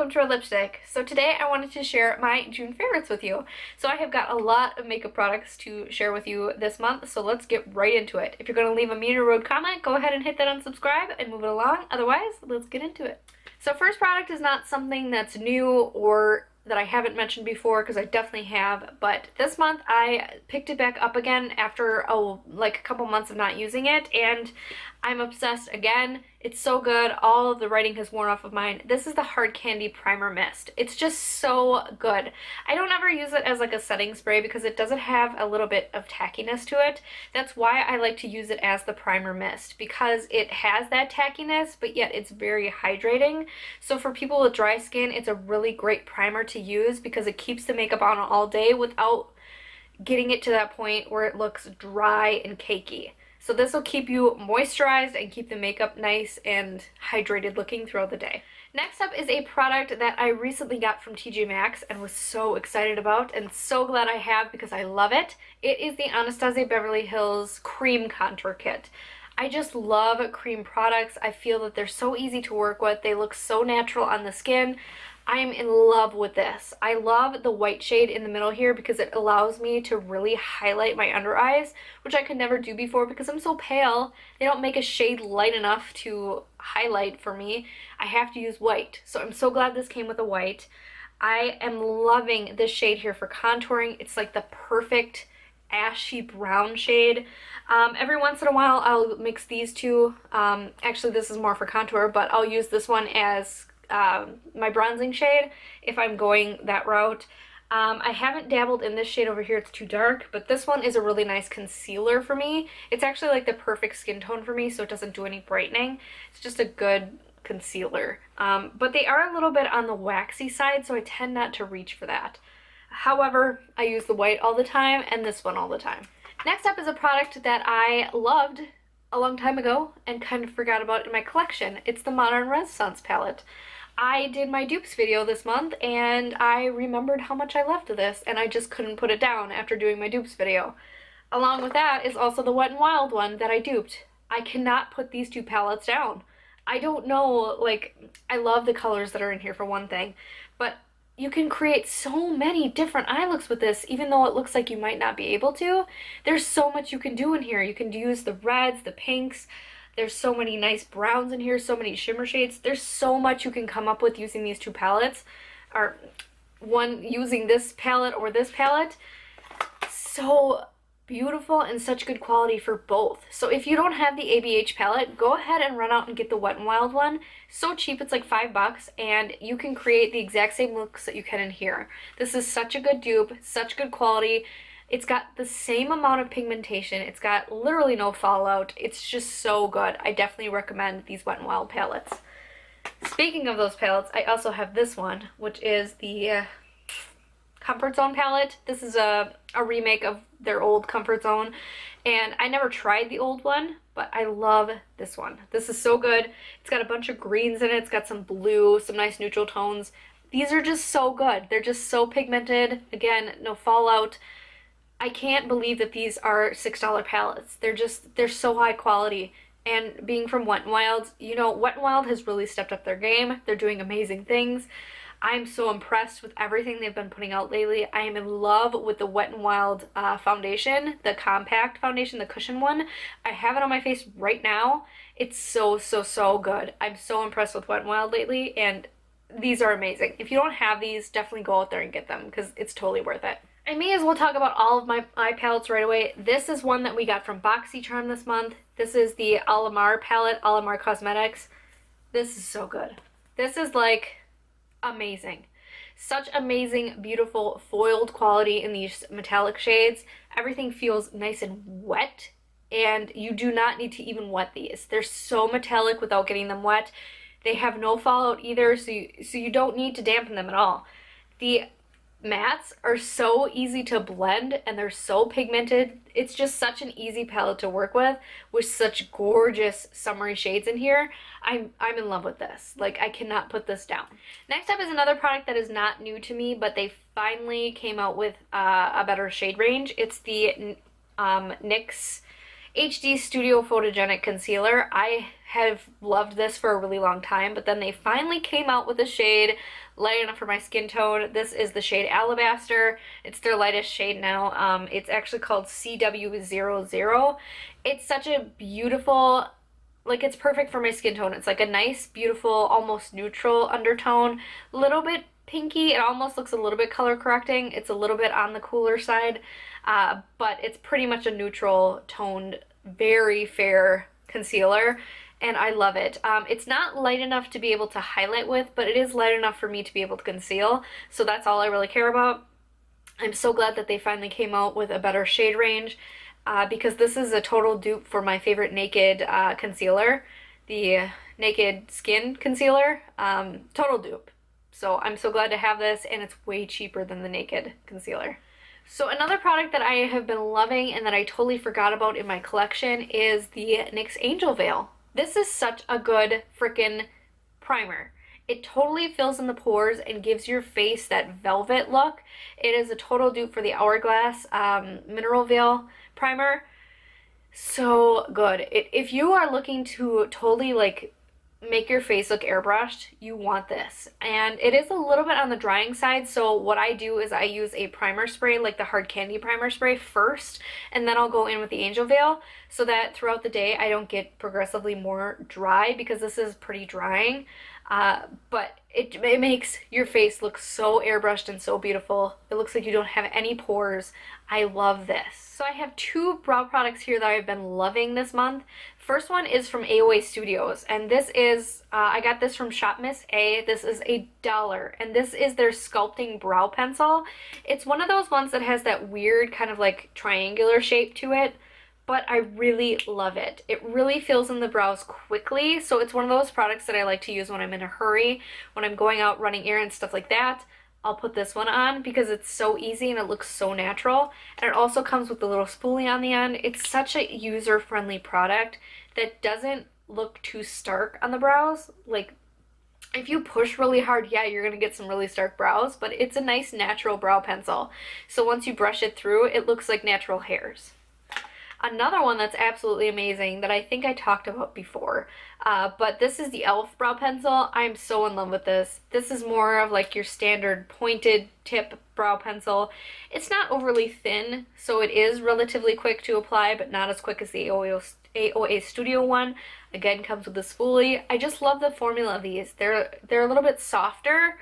welcome to our lipstick. So today I wanted to share my June favorites with you. So I have got a lot of makeup products to share with you this month, so let's get right into it. If you're going to leave a mean or rude comment, go ahead and hit that unsubscribe and move it along. Otherwise, let's get into it. So first product is not something that's new or that I haven't mentioned before, because I definitely have, but this month I picked it back up again after like a couple months of not using it, and I'm obsessed again. It's so good. All of the writing has worn off of mine. This is the Hard Candy Primer Mist. It's just so good. I don't ever use it as like a setting spray because it doesn't have a little bit of tackiness to it. That's why I like to use it as the primer mist, because it has that tackiness, but yet it's very hydrating. So for people with dry skin, it's a really great primer to use because it keeps the makeup on all day without getting it to that point where it looks dry and cakey. So this will keep you moisturized and keep the makeup nice and hydrated looking throughout the day. Next up is a product that I recently got from TJ Maxx and was so excited about and so glad I have because I love it. It is the Anastasia Beverly Hills Cream Contour Kit. I just love cream products. I feel that they're so easy to work with. They look so natural on the skin. I'm in love with this. I love the white shade in the middle here because it allows me to really highlight my under eyes, which I could never do before because I'm so pale. They don't make a shade light enough to highlight for me. I have to use white. So I'm so glad this came with a white. I am loving this shade here for contouring. It's like the perfect ashy brown shade. Every once in a while I'll mix these two. Actually this is more for contour, but I'll use this one as my bronzing shade if I'm going that route. I haven't dabbled in this shade over here, it's too dark, but this one is a really nice concealer for me. It's actually like the perfect skin tone for me, so it doesn't do any brightening. It's just a good concealer. But they are a little bit on the waxy side, so I tend not to reach for that. However, I use the white all the time and this one all the time. Next up is a product that I loved a long time ago and kind of forgot about in my collection. It's the Modern Renaissance palette. I did my dupes video this month and I remembered how much I loved this and I just couldn't put it down after doing my dupes video. Along with that is also the Wet n Wild one that I duped. I cannot put these two palettes down. I don't know, like, I love the colors that are in here for one thing, but you can create so many different eye looks with this, even though it looks like you might not be able to. There's so much you can do in here. You can use the reds, the pinks. There's so many nice browns in here, so many shimmer shades. There's so much you can come up with using these two palettes, or one using this palette or this palette. So beautiful and such good quality for both. So if you don't have the ABH palette, go ahead and run out and get the Wet n Wild one. So cheap, it's like $5, and you can create the exact same looks that you can in here. This is such a good dupe, such good quality. It's got the same amount of pigmentation. It's got literally no fallout. It's just so good. I definitely recommend these Wet n Wild palettes. Speaking of those palettes, I also have this one, which is the Comfort Zone palette. This is a remake of their old Comfort Zone, and I never tried the old one, but I love this one. This is so good. It's got a bunch of greens in it. It's got some blue, some nice neutral tones. These are just so good. They're just so pigmented. Again, no fallout. I can't believe that these are $6 palettes. They're so high quality. And being from Wet n Wild, you know, Wet n Wild has really stepped up their game. They're doing amazing things. I'm so impressed with everything they've been putting out lately. I am in love with the Wet n Wild foundation, the compact foundation, the cushion one. I have it on my face right now. It's so, so, so good. I'm so impressed with Wet n Wild lately, and these are amazing. If you don't have these, definitely go out there and get them because it's totally worth it. I may as well talk about all of my eye palettes right away. This is one that we got from BoxyCharm this month. This is the Alamar palette, Alamar Cosmetics. This is so good. This is like amazing. Such amazing, beautiful, foiled quality in these metallic shades. Everything feels nice and wet, and you do not need to even wet these. They're so metallic without getting them wet. They have no fallout either, so you don't need to dampen them at all. The mattes are so easy to blend and they're so pigmented. It's just such an easy palette to work with such gorgeous summery shades in here. I'm in love with this. Like, I cannot put this down. Next up is another product that is not new to me, but they finally came out with a better shade range. It's the NYX HD Studio Photogenic Concealer. I have loved this for a really long time, but then they finally came out with a shade light enough for my skin tone. This is the shade Alabaster. It's their lightest shade now. It's actually called CW00. It's such a beautiful, like, it's perfect for my skin tone. It's like a nice, beautiful, almost neutral undertone, a little bit pinky. It almost looks a little bit color correcting. It's a little bit on the cooler side, but it's pretty much a neutral toned, very fair concealer, and I love it. It's not light enough to be able to highlight with, but it is light enough for me to be able to conceal, so that's all I really care about. I'm so glad that they finally came out with a better shade range, because this is a total dupe for my favorite Naked concealer, the Naked Skin Concealer. Total dupe. So I'm so glad to have this, and it's way cheaper than the Naked concealer. So another product that I have been loving and that I totally forgot about in my collection is the NYX Angel Veil. This is such a good freaking primer. It totally fills in the pores and gives your face that velvet look. It is a total dupe for the Hourglass Mineral Veil primer. So good. If you are looking to totally like make your face look airbrushed, you want this. And it is a little bit on the drying side, so what I do is I use a primer spray, like the Hard Candy primer spray first, and then I'll go in with the Angel Veil, so that throughout the day I don't get progressively more dry, because this is pretty drying. But it makes your face look so airbrushed and so beautiful. It looks like you don't have any pores. I love this. So I have two brow products here that I've been loving this month. First one is from AOA Studios, and this is, I got this from Shop Miss A. This is $1, and this is their Sculpting Brow Pencil. It's one of those ones that has that weird kind of like triangular shape to it, but I really love it. It really fills in the brows quickly, so it's one of those products that I like to use when I'm in a hurry, when I'm going out running errands, stuff like that. I'll put this one on because it's so easy and it looks so natural. And it also comes with the little spoolie on the end. It's such a user-friendly product that doesn't look too stark on the brows. Like, if you push really hard, yeah, you're going to get some really stark brows, but it's a nice natural brow pencil. So once you brush it through, it looks like natural hairs. Another one that's absolutely amazing that I think I talked about before, but this is the e.l.f. brow pencil. I'm so in love with this. This is more of like your standard pointed tip brow pencil. It's not overly thin, so it is relatively quick to apply, but not as quick as the AOA Studio one. Again, comes with a spoolie. I just love the formula of these. They're a little bit softer.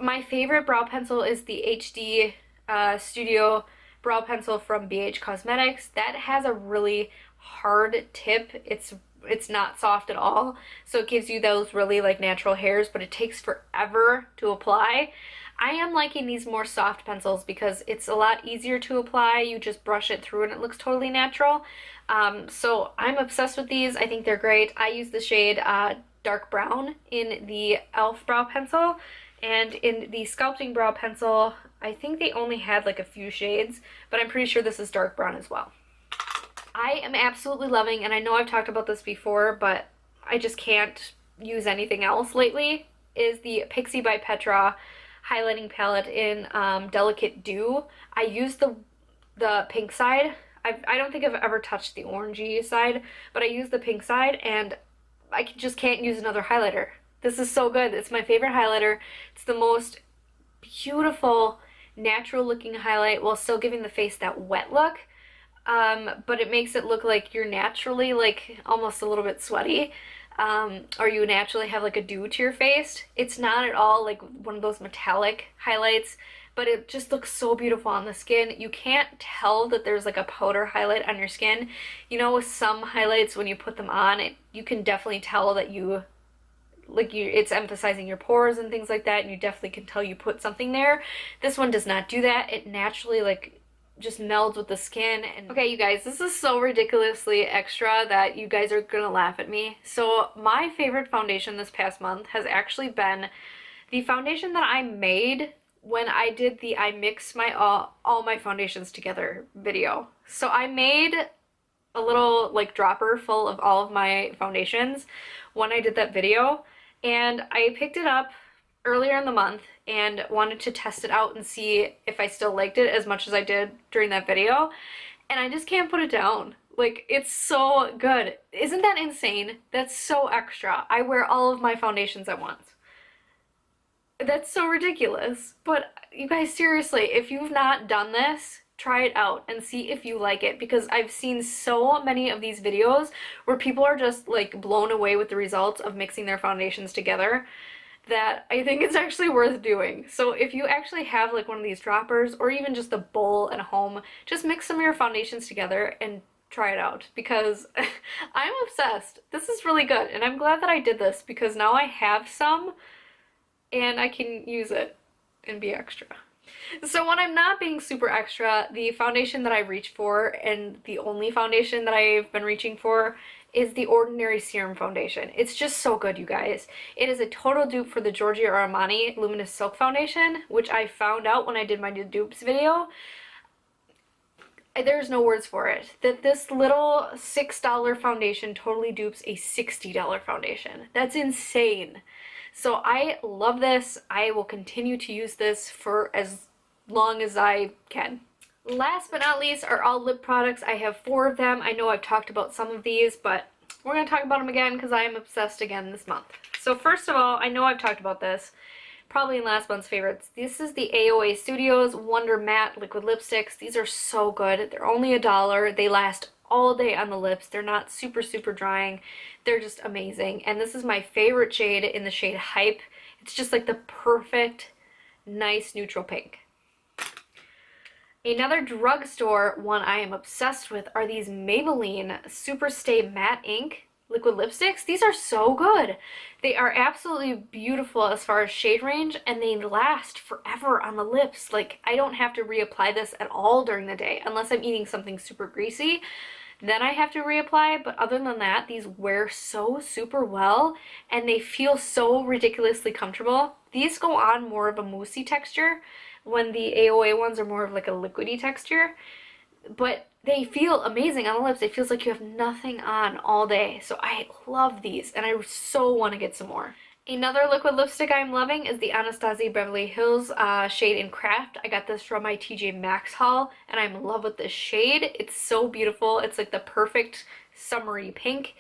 My favorite brow pencil is the HD Studio brow pencil from BH Cosmetics. That has a really hard tip. It's not soft at all, so it gives you those really like natural hairs, but it takes forever to apply. I am liking these more soft pencils because it's a lot easier to apply. You just brush it through and it looks totally natural. So I'm obsessed with these. I think they're great. I use the shade dark brown in the e.l.f. brow pencil, and in the Sculpting brow pencil I think they only had like a few shades, but I'm pretty sure this is dark brown as well. I am absolutely loving, and I know I've talked about this before, but I just can't use anything else lately, is the Pixi by Petra highlighting palette in Delicate Dew. I use the pink side. I don't think I've ever touched the orangey side, but I use the pink side, and I just can't use another highlighter. This is so good. It's my favorite highlighter. It's the most beautiful, natural looking highlight while still giving the face that wet look. But it makes it look like you're naturally like almost a little bit sweaty, or you naturally have like a dew to your face. It's not at all like one of those metallic highlights, but it just looks so beautiful on the skin. You can't tell that there's like a powder highlight on your skin. You know, with some highlights when you put them on, you can definitely tell that it's emphasizing your pores and things like that, and you definitely can tell you put something there. This one does not do that. It naturally like just melds with the skin. And okay, you guys, this is so ridiculously extra that you guys are gonna laugh at me. So my favorite foundation this past month has actually been the foundation that I made when I did the I mix my all my foundations together video. So I made a little like dropper full of all of my foundations when I did that video, and I picked it up earlier in the month and wanted to test it out and see if I still liked it as much as I did during that video, and I just can't put it down. Like, it's so good. Isn't that insane? That's so extra. I wear all of my foundations at once. That's so ridiculous. But you guys, seriously, if you've not done this, try it out and see if you like it, because I've seen so many of these videos where people are just like blown away with the results of mixing their foundations together, that I think it's actually worth doing. So if you actually have like one of these droppers or even just a bowl at home, just mix some of your foundations together and try it out, because I'm obsessed. This is really good, and I'm glad that I did this because now I have some and I can use it and be extra. So when I'm not being super extra, the foundation that I reach for, and the only foundation that I've been reaching for, is the Ordinary Serum Foundation. It's just so good, you guys. It is a total dupe for the Giorgio Armani Luminous Silk Foundation, which I found out when I did my dupes video. There's no words for it. That this little $6 foundation totally dupes a $60 foundation. That's insane. So I love this. I will continue to use this for as long as I can. Last but not least are all lip products. I have 4 of them. I know I've talked about some of these, but we're going to talk about them again because I am obsessed again this month. So first of all, I know I've talked about this probably in last month's favorites. This is the AOA Studios Wonder Matte Liquid Lipsticks. These are so good. They're only $1. They last all day on the lips. They're not super drying. They're just amazing. And this is my favorite shade in the shade Hype. It's just like the perfect, nice neutral pink. Another drugstore one I am obsessed with are these Maybelline Super Stay Matte Ink liquid lipsticks. These are so good. They are absolutely beautiful as far as shade range, and they last forever on the lips. Like, I don't have to reapply this at all during the day unless I'm eating something super greasy. Then I have to reapply, but other than that, these wear so super well, and they feel so ridiculously comfortable. These go on more of a moussey texture, when the AOA ones are more of like a liquidy texture, but they feel amazing on the lips. It feels like you have nothing on all day. So I love these, and I so want to get some more. Another liquid lipstick I'm loving is the Anastasia Beverly Hills shade in Craft. I got this from my TJ Maxx haul, and I'm in love with this shade. It's so beautiful. It's like the perfect summery pink.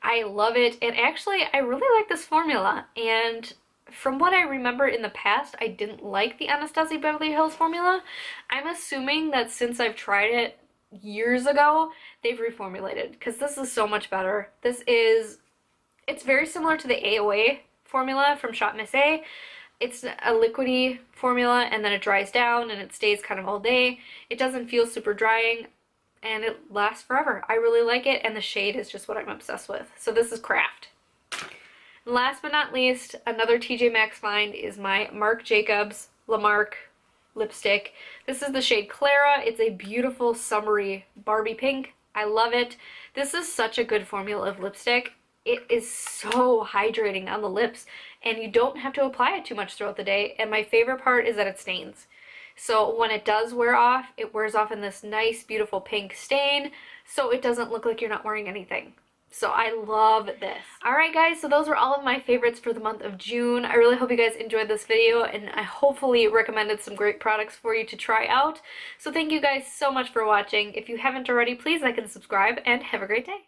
I love it, and actually I really like this formula, and from what I remember in the past, I didn't like the Anastasia Beverly Hills formula. I'm assuming that since I've tried it years ago, they've reformulated, because this is so much better. It's very similar to the AOA formula from Shop Miss A. It's a liquidy formula, and then it dries down and it stays kind of all day. It doesn't feel super drying, and it lasts forever. I really like it, and the shade is just what I'm obsessed with. So this is Craft. Last but not least, another TJ Maxx find is my Marc Jacobs La Marque lipstick. This is the shade Clara. It's a beautiful summery Barbie pink. I love it. This is such a good formula of lipstick. It is so hydrating on the lips, and you don't have to apply it too much throughout the day, and my favorite part is that it stains. So when it does wear off, it wears off in this nice, beautiful pink stain, so it doesn't look like you're not wearing anything. So I love this. Alright guys, so those were all of my favorites for the month of June. I really hope you guys enjoyed this video, and I hopefully recommended some great products for you to try out. So thank you guys so much for watching. If you haven't already, please like and subscribe, and have a great day.